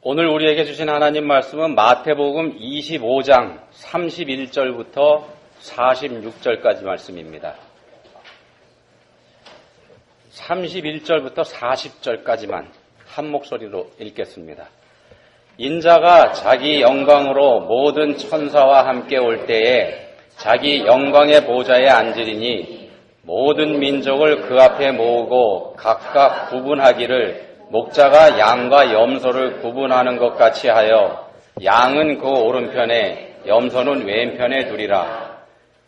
오늘 우리에게 주신 하나님 말씀은 마태복음 25장 31절부터 46절까지 말씀입니다. 31절부터 40절까지만 한 목소리로 읽겠습니다. 인자가 자기 영광으로 모든 천사와 함께 올 때에 자기 영광의 보좌에 앉으리니 모든 민족을 그 앞에 모으고 각각 구분하기를 목자가 양과 염소를 구분하는 것 같이 하여 양은 그 오른편에 염소는 왼편에 두리라.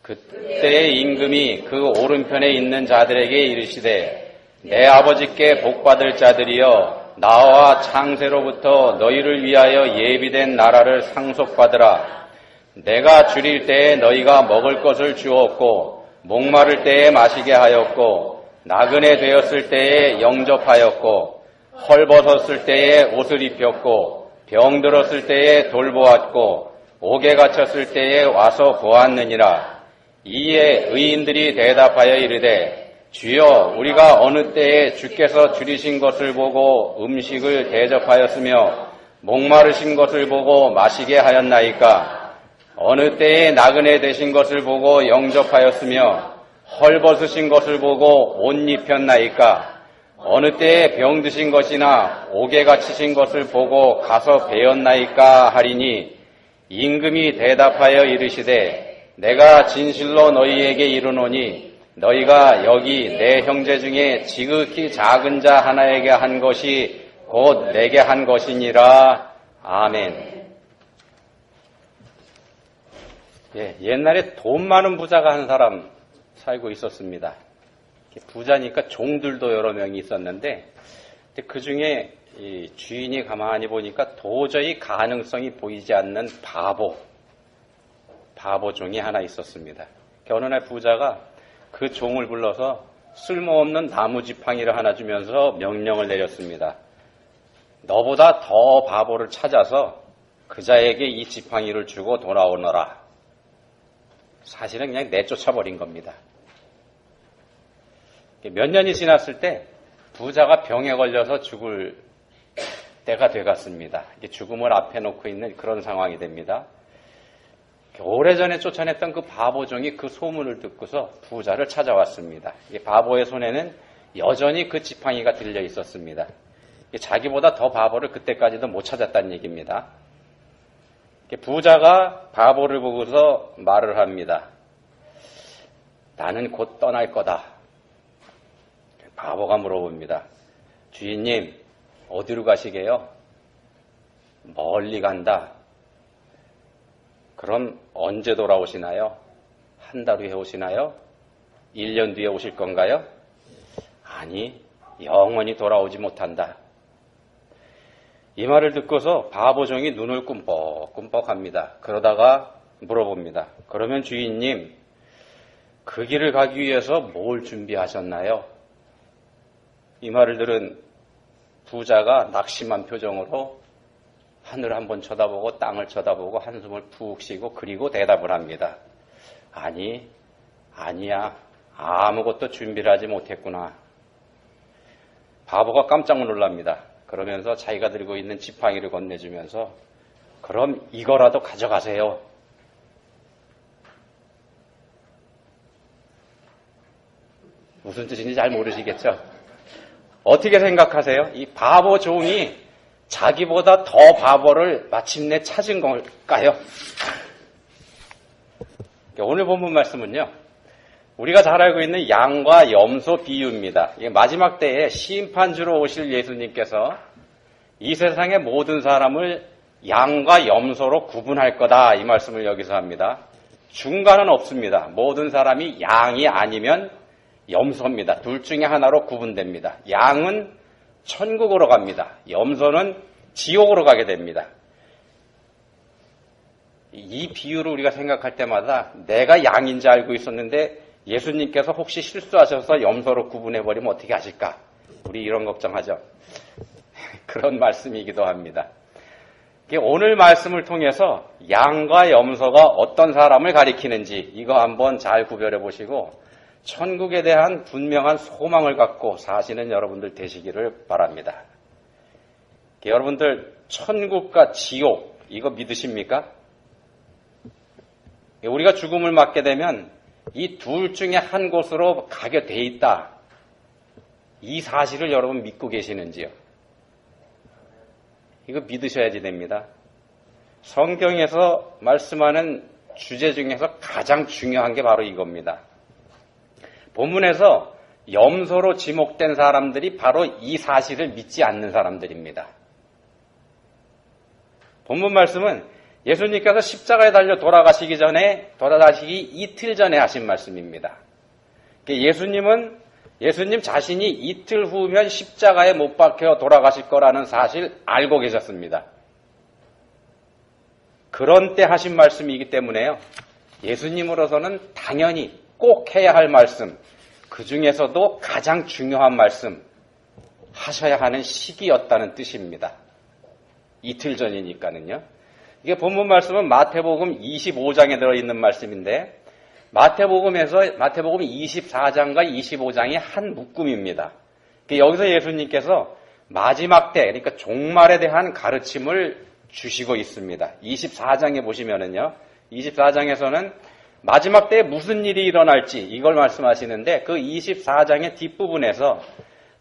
그때의 임금이 그 오른편에 있는 자들에게 이르시되 내 아버지께 복받을 자들이여 나와 창세로부터 너희를 위하여 예비된 나라를 상속받으라. 내가 줄일 때에 너희가 먹을 것을 주었고 목마를 때에 마시게 하였고 나그네 되었을 때에 영접하였고 헐벗었을 때에 옷을 입혔고 병들었을 때에 돌보았고 옥에 갇혔을 때에 와서 보았느니라. 이에 의인들이 대답하여 이르되 주여 우리가 어느 때에 주께서 줄이신 것을 보고 음식을 대접하였으며 목마르신 것을 보고 마시게 하였나이까? 어느 때에 나그네 되신 것을 보고 영접하였으며 헐벗으신 것을 보고 옷 입혔나이까? 어느 때에 병드신 것이나 옥에 갇히신 것을 보고 가서 배웠나이까 하리니 임금이 대답하여 이르시되 내가 진실로 너희에게 이르노니 너희가 여기 내 형제 중에 지극히 작은 자 하나에게 한 것이 곧 내게 한 것이니라. 아멘. 옛날에 돈 많은 부자가 한 사람 살고 있었습니다. 부자니까 종들도 여러 명이 있었는데 그 중에 주인이 가만히 보니까 도저히 가능성이 보이지 않는 바보 종이 하나 있었습니다. 어느 날 부자가 그 종을 불러서 쓸모없는 나무 지팡이를 하나 주면서 명령을 내렸습니다. 너보다 더 바보를 찾아서 그자에게 이 지팡이를 주고 돌아오너라. 사실은 그냥 내쫓아버린 겁니다. 몇 년이 지났을 때 부자가 병에 걸려서 죽을 때가 돼갔습니다. 죽음을 앞에 놓고 있는 그런 상황이 됩니다. 오래전에 쫓아냈던 그 바보종이 그 소문을 듣고서 부자를 찾아왔습니다. 바보의 손에는 여전히 그 지팡이가 들려 있었습니다. 자기보다 더 바보를 그때까지도 못 찾았다는 얘기입니다. 부자가 바보를 보고서 말을 합니다. 나는 곧 떠날 거다. 바보가 물어봅니다. 주인님, 어디로 가시게요? 멀리 간다. 그럼 언제 돌아오시나요? 한 달 후에 오시나요? 1년 뒤에 오실 건가요? 아니, 영원히 돌아오지 못한다. 이 말을 듣고서 바보종이 눈을 꿈뻑꿈뻑합니다. 그러다가 물어봅니다. 그러면 주인님, 그 길을 가기 위해서 뭘 준비하셨나요? 이 말을 들은 부자가 낙심한 표정으로 하늘을 한번 쳐다보고 땅을 쳐다보고 한숨을 푹 쉬고 그리고 대답을 합니다. 아니야. 아무것도 준비를 하지 못했구나. 바보가 깜짝 놀랍니다. 그러면서 자기가 들고 있는 지팡이를 건네주면서 그럼 이거라도 가져가세요. 무슨 뜻인지 잘 모르시겠죠? 어떻게 생각하세요? 이 바보 종이 자기보다 더 바보를 마침내 찾은 걸까요? 오늘 본문 말씀은요, 우리가 잘 알고 있는 양과 염소 비유입니다. 마지막 때에 심판주로 오실 예수님께서 이 세상의 모든 사람을 양과 염소로 구분할 거다, 이 말씀을 여기서 합니다. 중간은 없습니다. 모든 사람이 양이 아니면 염소입니다. 둘 중에 하나로 구분됩니다. 양은 천국으로 갑니다. 염소는 지옥으로 가게 됩니다. 이 비유를 우리가 생각할 때마다 내가 양인지 알고 있었는데 예수님께서 혹시 실수하셔서 염소로 구분해버리면 어떻게 하실까? 우리 이런 걱정하죠. 그런 말씀이기도 합니다. 오늘 말씀을 통해서 양과 염소가 어떤 사람을 가리키는지 이거 한번 잘 구별해 보시고 천국에 대한 분명한 소망을 갖고 사시는 여러분들 되시기를 바랍니다. 여러분들 천국과 지옥, 이거 믿으십니까? 우리가 죽음을 맞게 되면 이 둘 중에 한 곳으로 가게 돼 있다. 이 사실을 여러분 믿고 계시는지요? 이거 믿으셔야지 됩니다. 성경에서 말씀하는 주제 중에서 가장 중요한 게 바로 이겁니다. 본문에서 염소로 지목된 사람들이 바로 이 사실을 믿지 않는 사람들입니다. 본문 말씀은 예수님께서 십자가에 달려 돌아가시기 이틀 전에 하신 말씀입니다. 예수님 자신이 이틀 후면 십자가에 못 박혀 돌아가실 거라는 사실 알고 계셨습니다. 그런 때 하신 말씀이기 때문에요. 예수님으로서는 당연히 꼭 해야 할 말씀, 그 중에서도 가장 중요한 말씀 하셔야 하는 시기였다는 뜻입니다. 이틀 전이니까는요. 이게 본문 말씀은 마태복음 25장에 들어있는 말씀인데 마태복음 24장과 25장이 한 묶음입니다. 여기서 예수님께서 마지막 때, 그러니까 종말에 대한 가르침을 주시고 있습니다. 24장에 보시면은요, 24장에서는 마지막 때에 무슨 일이 일어날지 이걸 말씀하시는데 그 24장의 뒷부분에서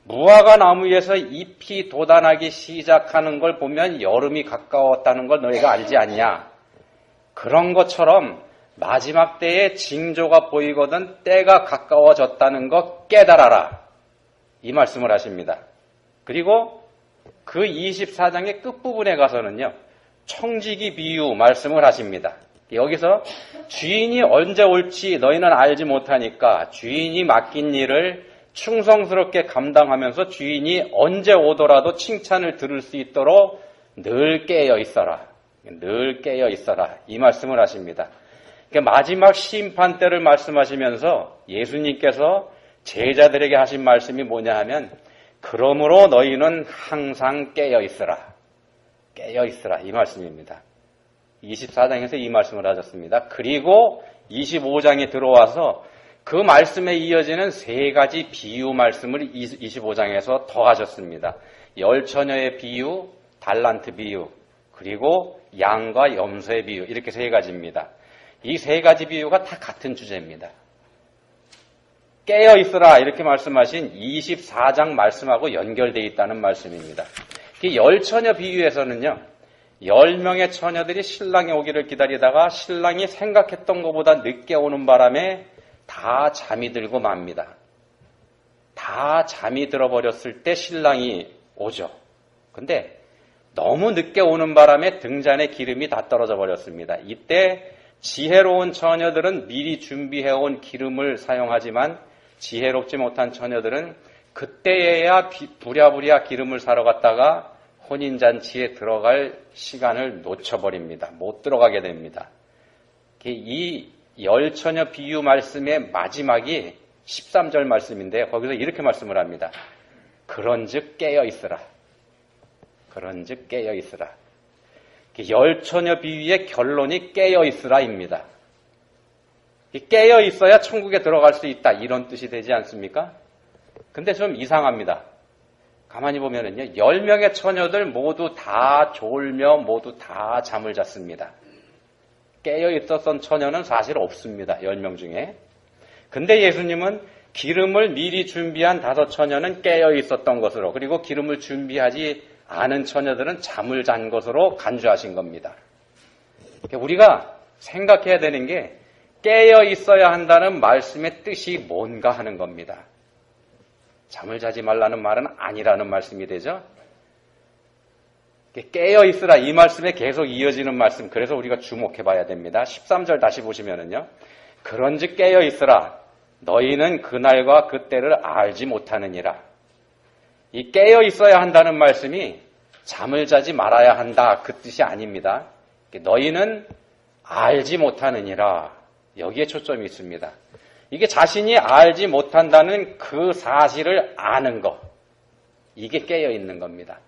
무화과 나무에서 잎이 돋아나기 시작하는 걸 보면 여름이 가까웠다는 걸 너희가 알지 않냐. 그런 것처럼 마지막 때에 징조가 보이거든 때가 가까워졌다는 것 깨달아라. 이 말씀을 하십니다. 그리고 그 24장의 끝부분에 가서는요. 청지기 비유 말씀을 하십니다. 여기서 주인이 언제 올지 너희는 알지 못하니까 주인이 맡긴 일을 충성스럽게 감당하면서 주인이 언제 오더라도 칭찬을 들을 수 있도록 늘 깨어 있어라. 늘 깨어 있어라. 이 말씀을 하십니다. 마지막 심판 때를 말씀하시면서 예수님께서 제자들에게 하신 말씀이 뭐냐 하면 그러므로 너희는 항상 깨어 있어라. 깨어 있어라. 이 말씀입니다. 24장에서 이 말씀을 하셨습니다. 그리고 25장에 들어와서 그 말씀에 이어지는 세 가지 비유 말씀을 25장에서 더 하셨습니다. 열처녀의 비유, 달란트 비유, 그리고 양과 염소의 비유, 이렇게 세 가지입니다. 이 세 가지 비유가 다 같은 주제입니다. 깨어 있으라 이렇게 말씀하신 24장 말씀하고 연결되어 있다는 말씀입니다. 이 열처녀 비유에서는요. 10명의 처녀들이 신랑이 오기를 기다리다가 신랑이 생각했던 것보다 늦게 오는 바람에 다 잠이 들고 맙니다. 다 잠이 들어버렸을 때 신랑이 오죠. 근데 너무 늦게 오는 바람에 등잔에 기름이 다 떨어져 버렸습니다. 이때 지혜로운 처녀들은 미리 준비해온 기름을 사용하지만 지혜롭지 못한 처녀들은 그때에야 부랴부랴 기름을 사러 갔다가 혼인잔치에 들어갈 시간을 놓쳐버립니다. 못 들어가게 됩니다. 이 열처녀 비유 말씀의 마지막이 13절 말씀인데요. 거기서 이렇게 말씀을 합니다. 그런즉 깨어 있으라. 그런즉 깨어 있으라. 열처녀 비유의 결론이 깨어 있으라입니다. 깨어 있어야 천국에 들어갈 수 있다. 이런 뜻이 되지 않습니까? 근데 좀 이상합니다. 가만히 보면은요, 10명의 처녀들 모두 다 졸며 모두 다 잠을 잤습니다. 깨어 있었던 처녀는 사실 없습니다. 10명 중에. 근데 예수님은 기름을 미리 준비한 5 처녀는 깨어 있었던 것으로, 그리고 기름을 준비하지 않은 처녀들은 잠을 잔 것으로 간주하신 겁니다. 우리가 생각해야 되는 게 깨어 있어야 한다는 말씀의 뜻이 뭔가 하는 겁니다. 잠을 자지 말라는 말은 아니라는 말씀이 되죠. 깨어 있으라 이 말씀에 계속 이어지는 말씀, 그래서 우리가 주목해 봐야 됩니다. 13절 다시 보시면은요. 그런즉 깨어 있으라 너희는 그날과 그때를 알지 못하느니라. 이 깨어 있어야 한다는 말씀이 잠을 자지 말아야 한다 그 뜻이 아닙니다. 너희는 알지 못하느니라. 여기에 초점이 있습니다. 이게 자신이 알지 못한다는 그 사실을 아는 것, 이게 깨어 있는 겁니다.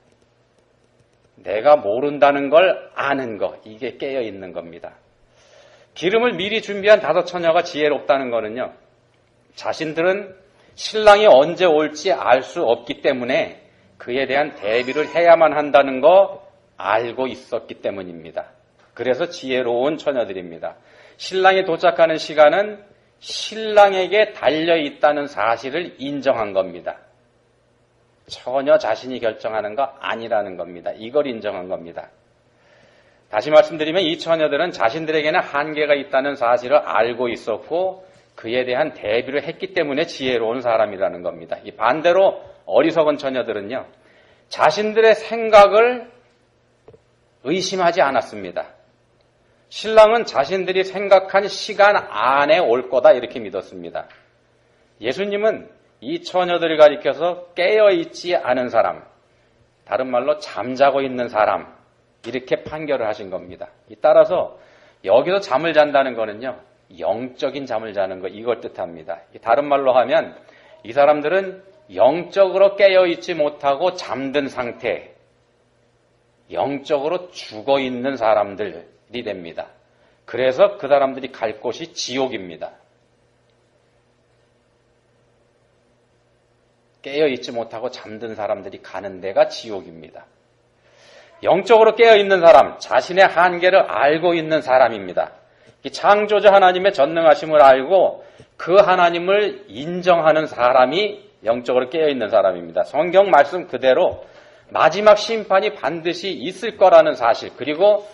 내가 모른다는 걸 아는 것, 이게 깨어 있는 겁니다. 기름을 미리 준비한 5 처녀가 지혜롭다는 거는요, 자신들은 신랑이 언제 올지 알 수 없기 때문에 그에 대한 대비를 해야만 한다는 거, 알고 있었기 때문입니다. 그래서 지혜로운 처녀들입니다. 신랑이 도착하는 시간은 신랑에게 달려있다는 사실을 인정한 겁니다. 처녀 자신이 결정하는 거 아니라는 겁니다. 이걸 인정한 겁니다. 다시 말씀드리면 이 처녀들은 자신들에게는 한계가 있다는 사실을 알고 있었고 그에 대한 대비를 했기 때문에 지혜로운 사람이라는 겁니다. 이 반대로 어리석은 처녀들은요, 자신들의 생각을 의심하지 않았습니다. 신랑은 자신들이 생각한 시간 안에 올 거다 이렇게 믿었습니다. 예수님은 이 처녀들을 가리켜서 깨어있지 않은 사람, 다른 말로 잠자고 있는 사람, 이렇게 판결을 하신 겁니다. 따라서 여기서 잠을 잔다는 거는요, 영적인 잠을 자는 거, 이걸 뜻합니다. 다른 말로 하면 이 사람들은 영적으로 깨어있지 못하고 잠든 상태, 영적으로 죽어있는 사람들이 됩니다. 그래서 그 사람들이 갈 곳이 지옥입니다. 깨어있지 못하고 잠든 사람들이 가는 데가 지옥입니다. 영적으로 깨어있는 사람, 자신의 한계를 알고 있는 사람입니다. 창조주 하나님의 전능하심을 알고 그 하나님을 인정하는 사람이 영적으로 깨어있는 사람입니다. 성경 말씀 그대로 마지막 심판이 반드시 있을 거라는 사실, 그리고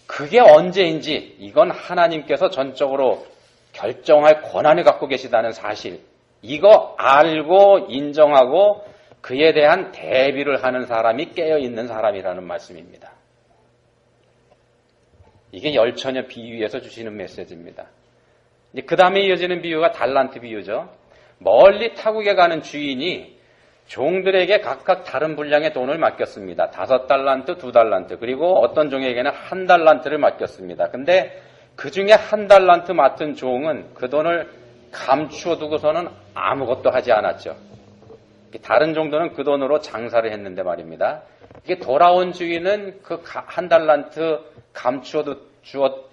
그게 언제인지 이건 하나님께서 전적으로 결정할 권한을 갖고 계시다는 사실, 이거 알고 인정하고 그에 대한 대비를 하는 사람이 깨어있는 사람이라는 말씀입니다. 이게 열처녀 비유에서 주시는 메시지입니다. 그 다음에 이어지는 비유가 달란트 비유죠. 멀리 타국에 가는 주인이 종들에게 각각 다른 분량의 돈을 맡겼습니다. 5달란트, 2달란트, 그리고 어떤 종에게는 1달란트를 맡겼습니다. 근데 그 중에 1달란트 맡은 종은 그 돈을 감추어 두고서는 아무것도 하지 않았죠. 다른 종들은 그 돈으로 장사를 했는데 말입니다. 이게 돌아온 주인은 그 1달란트 감추어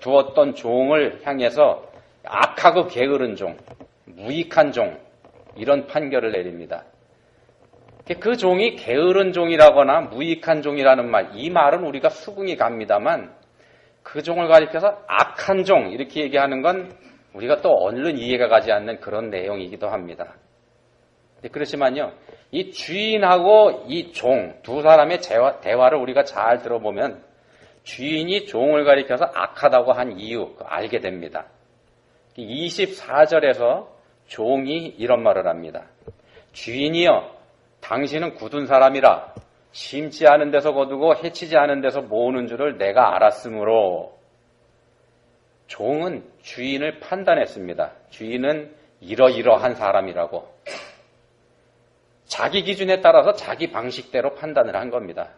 두었던 종을 향해서 악하고 게으른 종, 무익한 종, 이런 판결을 내립니다. 그 종이 게으른 종이라거나 무익한 종이라는 말, 이 말은 우리가 수긍이 갑니다만 그 종을 가리켜서 악한 종 이렇게 얘기하는 건 우리가 또 얼른 이해가 가지 않는 그런 내용이기도 합니다. 그렇지만요, 이 주인하고 이 종 두 사람의 대화를 우리가 잘 들어보면 주인이 종을 가리켜서 악하다고 한 이유 알게 됩니다. 24절에서 종이 이런 말을 합니다. 주인이여, 당신은 굳은 사람이라 심지 않은 데서 거두고 해치지 않은 데서 모으는 줄을 내가 알았으므로. 종은 주인을 판단했습니다. 주인은 이러이러한 사람이라고. 자기 기준에 따라서 자기 방식대로 판단을 한 겁니다.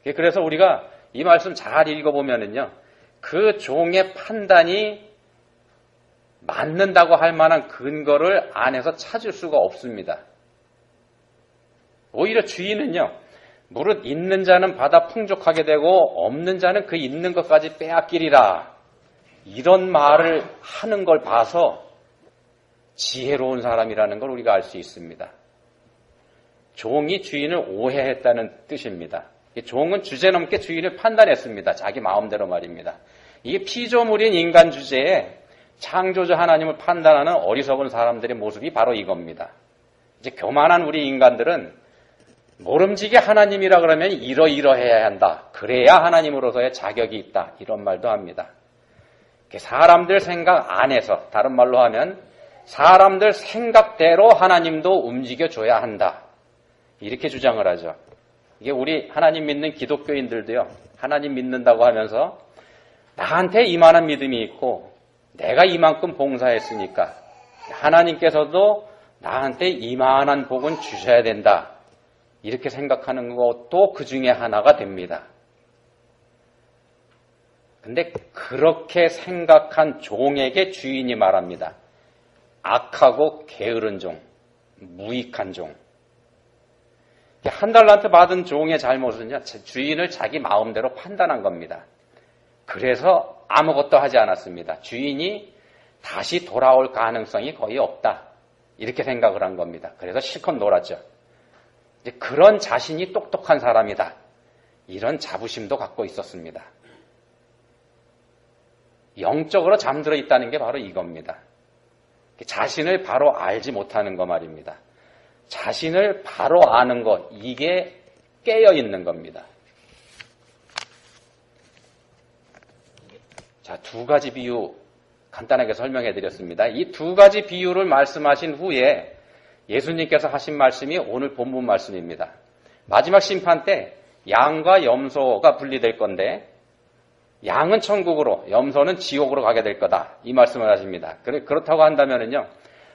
그래서 우리가 이 말씀 잘 읽어보면은요, 그 종의 판단이 맞는다고 할 만한 근거를 안에서 찾을 수가 없습니다. 오히려 주인은요, 무릇 있는 자는 받아 풍족하게 되고 없는 자는 그 있는 것까지 빼앗기리라, 이런 말을 하는 걸 봐서 지혜로운 사람이라는 걸 우리가 알 수 있습니다. 종이 주인을 오해했다는 뜻입니다. 종은 주제넘게 주인을 판단했습니다. 자기 마음대로 말입니다. 이게 피조물인 인간 주제에 창조주 하나님을 판단하는 어리석은 사람들의 모습이 바로 이겁니다. 이제 교만한 우리 인간들은 모름지기 하나님이라 그러면 이러이러해야 한다, 그래야 하나님으로서의 자격이 있다, 이런 말도 합니다. 사람들 생각 안에서, 다른 말로 하면 사람들 생각대로 하나님도 움직여줘야 한다, 이렇게 주장을 하죠. 이게 우리 하나님 믿는 기독교인들도요, 하나님 믿는다고 하면서 나한테 이만한 믿음이 있고 내가 이만큼 봉사했으니까 하나님께서도 나한테 이만한 복은 주셔야 된다, 이렇게 생각하는 것도 그 중에 하나가 됩니다. 근데 그렇게 생각한 종에게 주인이 말합니다. 악하고 게으른 종, 무익한 종. 1달란트 받은 종의 잘못은요, 주인을 자기 마음대로 판단한 겁니다. 그래서 아무것도 하지 않았습니다. 주인이 다시 돌아올 가능성이 거의 없다, 이렇게 생각을 한 겁니다. 그래서 실컷 놀았죠. 이제 그런 자신이 똑똑한 사람이다, 이런 자부심도 갖고 있었습니다. 영적으로 잠들어 있다는 게 바로 이겁니다. 자신을 바로 알지 못하는 거 말입니다. 자신을 바로 아는 것, 이게 깨어 있는 겁니다. 자, 두 가지 비유 간단하게 설명해 드렸습니다. 이 두 가지 비유를 말씀하신 후에 예수님께서 하신 말씀이 오늘 본문 말씀입니다. 마지막 심판 때 양과 염소가 분리될 건데 양은 천국으로, 염소는 지옥으로 가게 될 거다. 이 말씀을 하십니다. 그렇다고 한다면요,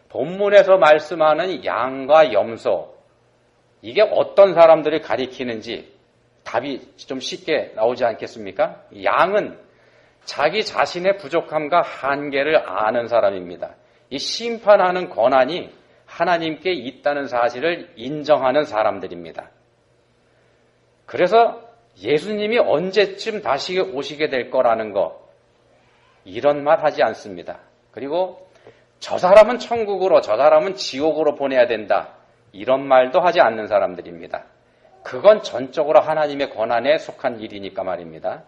본문에서 말씀하는 양과 염소, 이게 어떤 사람들을 가리키는지 답이 좀 쉽게 나오지 않겠습니까? 양은 자기 자신의 부족함과 한계를 아는 사람입니다. 이 심판하는 권한이 하나님께 있다는 사실을 인정하는 사람들입니다. 그래서 예수님이 언제쯤 다시 오시게 될 거라는 거, 이런 말 하지 않습니다. 그리고 저 사람은 천국으로, 저 사람은 지옥으로 보내야 된다, 이런 말도 하지 않는 사람들입니다. 그건 전적으로 하나님의 권한에 속한 일이니까 말입니다.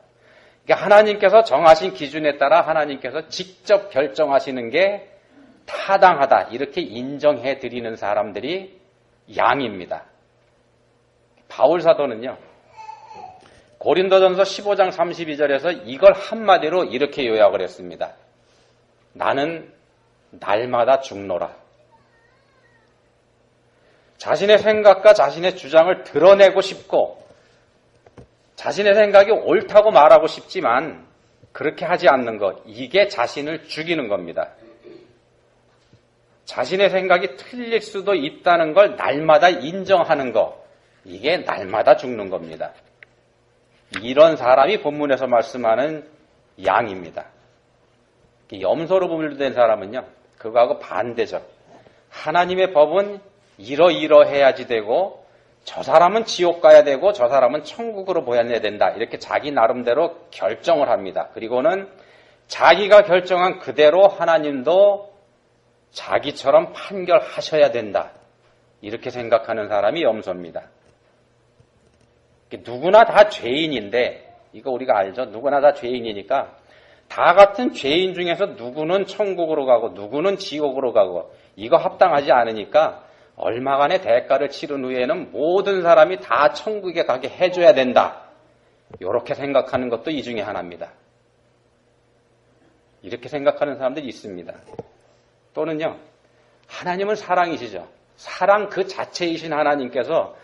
그러니까 하나님께서 정하신 기준에 따라 하나님께서 직접 결정하시는 게 타당하다, 이렇게 인정해 드리는 사람들이 양입니다. 바울 사도는요, 고린도전서 15장 32절에서 이걸 한마디로 이렇게 요약을 했습니다. 나는 날마다 죽노라. 자신의 생각과 자신의 주장을 드러내고 싶고 자신의 생각이 옳다고 말하고 싶지만 그렇게 하지 않는 것, 이게 자신을 죽이는 겁니다. 자신의 생각이 틀릴 수도 있다는 걸 날마다 인정하는 것, 이게 날마다 죽는 겁니다. 이런 사람이 본문에서 말씀하는 양입니다. 염소로 분류된 사람은요, 그거하고 반대죠. 하나님의 법은 이러이러해야지 되고 저 사람은 지옥 가야 되고 저 사람은 천국으로 보내야 된다, 이렇게 자기 나름대로 결정을 합니다. 그리고는 자기가 결정한 그대로 하나님도 자기처럼 판결하셔야 된다, 이렇게 생각하는 사람이 염소입니다. 누구나 다 죄인인데, 이거 우리가 알죠? 누구나 다 죄인이니까 다 같은 죄인 중에서 누구는 천국으로 가고 누구는 지옥으로 가고 이거 합당하지 않으니까 얼마간의 대가를 치른 후에는 모든 사람이 다 천국에 가게 해줘야 된다, 이렇게 생각하는 것도 이 중에 하나입니다. 이렇게 생각하는 사람들이 있습니다. 또는요, 하나님은 사랑이시죠. 사랑 그 자체이신 하나님께서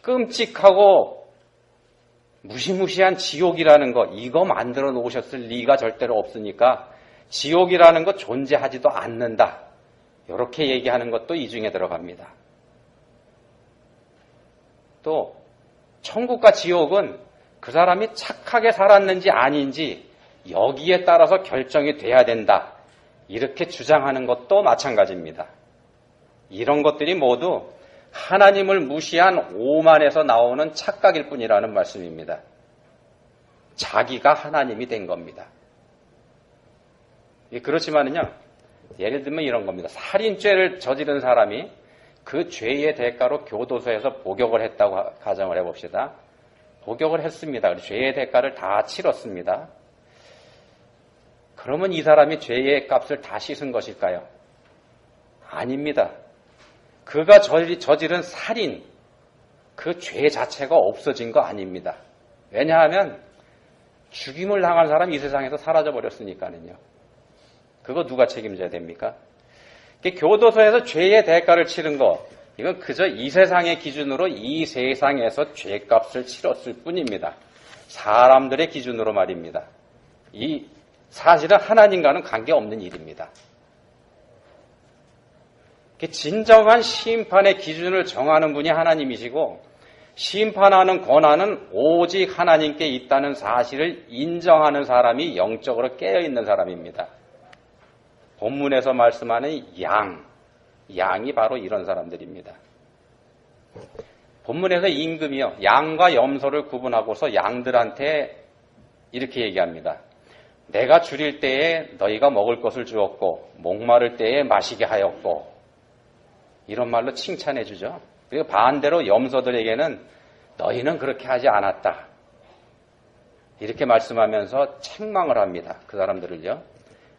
끔찍하고 무시무시한 지옥이라는 거, 이거 만들어 놓으셨을 리가 절대로 없으니까 지옥이라는 거 존재하지도 않는다, 이렇게 얘기하는 것도 이 중에 들어갑니다. 또 천국과 지옥은 그 사람이 착하게 살았는지 아닌지 여기에 따라서 결정이 돼야 된다, 이렇게 주장하는 것도 마찬가지입니다. 이런 것들이 모두 하나님을 무시한 오만에서 나오는 착각일 뿐이라는 말씀입니다. 자기가 하나님이 된 겁니다. 그렇지만은요, 예를 들면 이런 겁니다. 살인죄를 저지른 사람이 그 죄의 대가로 교도소에서 복역을 했다고 가정을 해봅시다. 복역을 했습니다. 죄의 대가를 다 치렀습니다. 그러면 이 사람이 죄의 값을 다 씻은 것일까요? 아닙니다. 그가 저지른 살인, 그 죄 자체가 없어진 거 아닙니다. 왜냐하면 죽임을 당한 사람이 이 세상에서 사라져버렸으니까는요. 그거 누가 책임져야 됩니까? 교도소에서 죄의 대가를 치른 거, 이건 그저 이 세상의 기준으로 이 세상에서 죄값을 치렀을 뿐입니다. 사람들의 기준으로 말입니다. 이 사실은 하나님과는 관계없는 일입니다. 진정한 심판의 기준을 정하는 분이 하나님이시고 심판하는 권한은 오직 하나님께 있다는 사실을 인정하는 사람이 영적으로 깨어있는 사람입니다. 본문에서 말씀하는 양이 바로 이런 사람들입니다. 본문에서 임금이요, 양과 염소를 구분하고서 양들한테 이렇게 얘기합니다. 내가 줄일 때에 너희가 먹을 것을 주었고 목마를 때에 마시게 하였고, 이런 말로 칭찬해 주죠. 그리고 반대로 염소들에게는 너희는 그렇게 하지 않았다, 이렇게 말씀하면서 책망을 합니다. 그 사람들을요.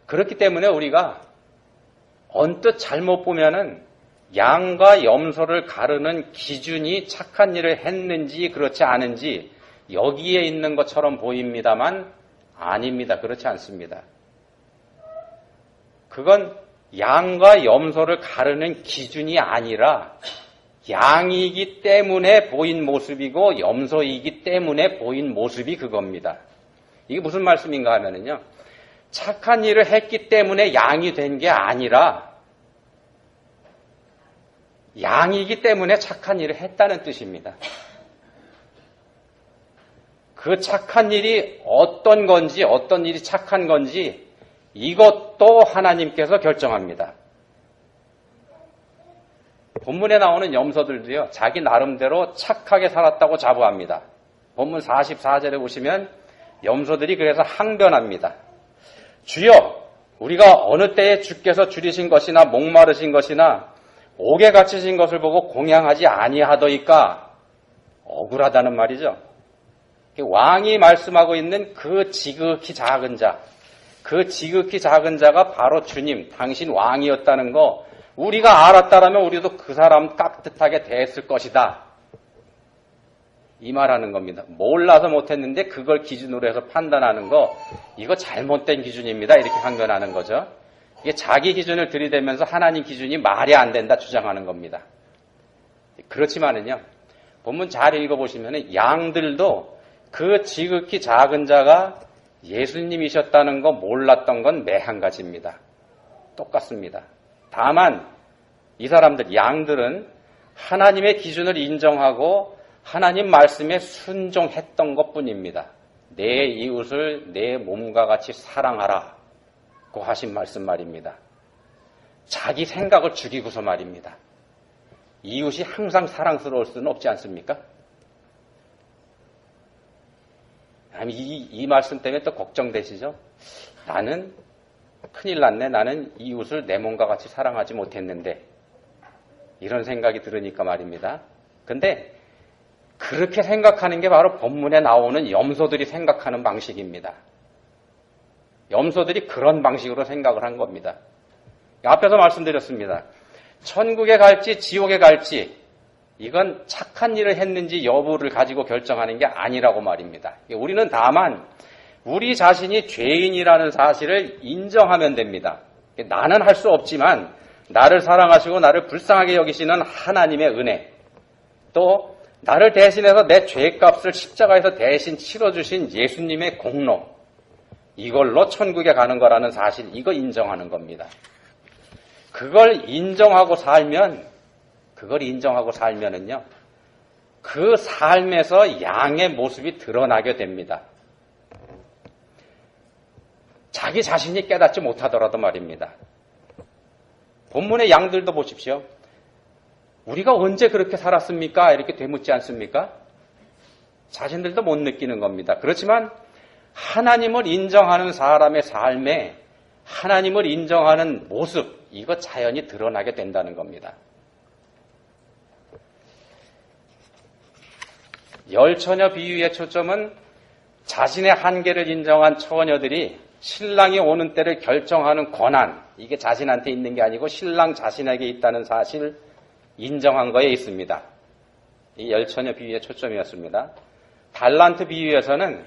그렇기 때문에 우리가 언뜻 잘못 보면은 양과 염소를 가르는 기준이 착한 일을 했는지 그렇지 않은지 여기에 있는 것처럼 보입니다만 아닙니다. 그렇지 않습니다. 그건 양과 염소를 가르는 기준이 아니라 양이기 때문에 보인 모습이고 염소이기 때문에 보인 모습이 그겁니다. 이게 무슨 말씀인가 하면은요. 착한 일을 했기 때문에 양이 된 게 아니라 양이기 때문에 착한 일을 했다는 뜻입니다. 그 착한 일이 어떤 건지 어떤 일이 착한 건지 이것도 하나님께서 결정합니다. 본문에 나오는 염소들도요. 자기 나름대로 착하게 살았다고 자부합니다. 본문 44절에 보시면 염소들이 그래서 항변합니다. 주여 우리가 어느 때에 주께서 줄이신 것이나 목마르신 것이나 옥에 갇히신 것을 보고 공양하지 아니하더이까. 억울하다는 말이죠. 왕이 말씀하고 있는 그 지극히 작은 자, 그 지극히 작은 자가 바로 주님, 당신 왕이었다는 거 우리가 알았다라면 우리도 그 사람 깍듯하게 대했을 것이다. 이 말하는 겁니다. 몰라서 못했는데 그걸 기준으로 해서 판단하는 거 이거 잘못된 기준입니다. 이렇게 항변하는 거죠. 이게 자기 기준을 들이대면서 하나님 기준이 말이 안 된다 주장하는 겁니다. 그렇지만은요. 본문 잘 읽어보시면 양들도 그 지극히 작은 자가 예수님이셨다는 거 몰랐던 건 매 한 가지입니다. 똑같습니다. 다만 이 사람들 양들은 하나님의 기준을 인정하고 하나님 말씀에 순종했던 것뿐입니다. 내 이웃을 내 몸과 같이 사랑하라 고 하신 말씀 말입니다. 자기 생각을 죽이고서 말입니다. 이웃이 항상 사랑스러울 수는 없지 않습니까? 이 말씀 때문에 또 걱정되시죠? 나는 큰일 났네. 나는 이웃을 내 몸과 같이 사랑하지 못했는데 이런 생각이 들으니까 말입니다. 근데 그렇게 생각하는 게 바로 본문에 나오는 염소들이 생각하는 방식입니다. 염소들이 그런 방식으로 생각을 한 겁니다. 앞에서 말씀드렸습니다. 천국에 갈지 지옥에 갈지 이건 착한 일을 했는지 여부를 가지고 결정하는 게 아니라고 말입니다. 우리는 다만 우리 자신이 죄인이라는 사실을 인정하면 됩니다. 나는 할 수 없지만 나를 사랑하시고 나를 불쌍하게 여기시는 하나님의 은혜, 또 나를 대신해서 내 죄값을 십자가에서 대신 치러주신 예수님의 공로, 이걸로 천국에 가는 거라는 사실, 이거 인정하는 겁니다. 그걸 인정하고 살면은요, 그 삶에서 양의 모습이 드러나게 됩니다. 자기 자신이 깨닫지 못하더라도 말입니다. 본문의 양들도 보십시오. 우리가 언제 그렇게 살았습니까? 이렇게 되묻지 않습니까? 자신들도 못 느끼는 겁니다. 그렇지만 하나님을 인정하는 사람의 삶에 하나님을 인정하는 모습, 이거 자연히 드러나게 된다는 겁니다. 열처녀 비유의 초점은 자신의 한계를 인정한 처녀들이 신랑이 오는 때를 결정하는 권한, 이게 자신한테 있는 게 아니고 신랑 자신에게 있다는 사실을 인정한 거에 있습니다. 이 열처녀 비유의 초점이었습니다. 달란트 비유에서는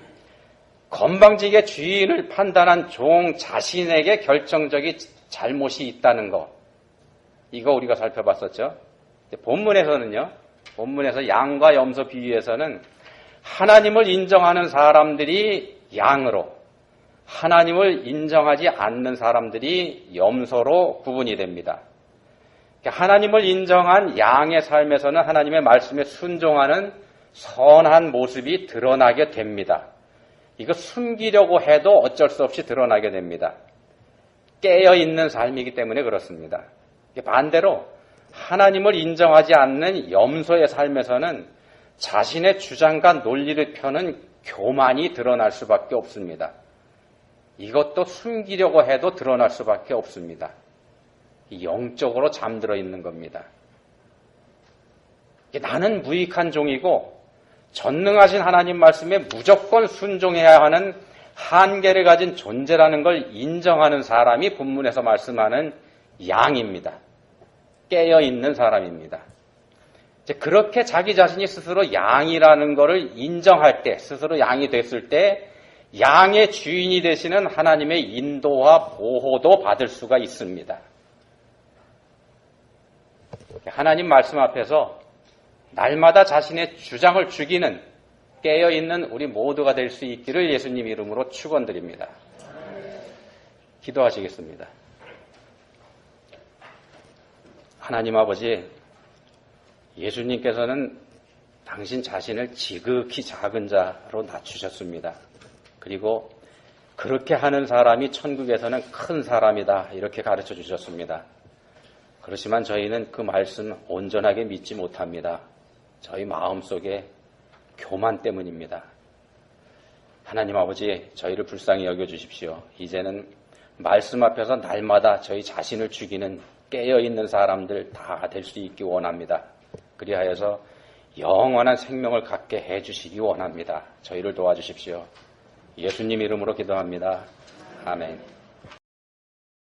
건방지게 주인을 판단한 종 자신에게 결정적인 잘못이 있다는 거, 이거 우리가 살펴봤었죠. 본문에서 양과 염소 비유에서는 하나님을 인정하는 사람들이 양으로, 하나님을 인정하지 않는 사람들이 염소로 구분이 됩니다. 하나님을 인정한 양의 삶에서는 하나님의 말씀에 순종하는 선한 모습이 드러나게 됩니다. 이거 숨기려고 해도 어쩔 수 없이 드러나게 됩니다. 깨어있는 삶이기 때문에 그렇습니다. 반대로 하나님을 인정하지 않는 염소의 삶에서는 자신의 주장과 논리를 펴는 교만이 드러날 수밖에 없습니다. 이것도 숨기려고 해도 드러날 수밖에 없습니다. 영적으로 잠들어 있는 겁니다. 나는 무익한 종이고 전능하신 하나님 말씀에 무조건 순종해야 하는 한계를 가진 존재라는 걸 인정하는 사람이 본문에서 말씀하는 양입니다. 깨어있는 사람입니다. 이제 그렇게 자기 자신이 스스로 양이라는 것을 인정할 때, 스스로 양이 됐을 때 양의 주인이 되시는 하나님의 인도와 보호도 받을 수가 있습니다. 하나님 말씀 앞에서 날마다 자신의 주장을 죽이는 깨어있는 우리 모두가 될 수 있기를 예수님 이름으로 축원드립니다. 기도하시겠습니다. 하나님 아버지, 예수님께서는 당신 자신을 지극히 작은 자로 낮추셨습니다. 그리고 그렇게 하는 사람이 천국에서는 큰 사람이다, 이렇게 가르쳐 주셨습니다. 그렇지만 저희는 그 말씀 온전하게 믿지 못합니다. 저희 마음속에 교만 때문입니다. 하나님 아버지, 저희를 불쌍히 여겨주십시오. 이제는 말씀 앞에서 날마다 저희 자신을 죽이는 깨어있는 사람들 다 될 수 있기 원합니다. 그리하여서 영원한 생명을 갖게 해주시기 원합니다. 저희를 도와주십시오. 예수님 이름으로 기도합니다. 아멘.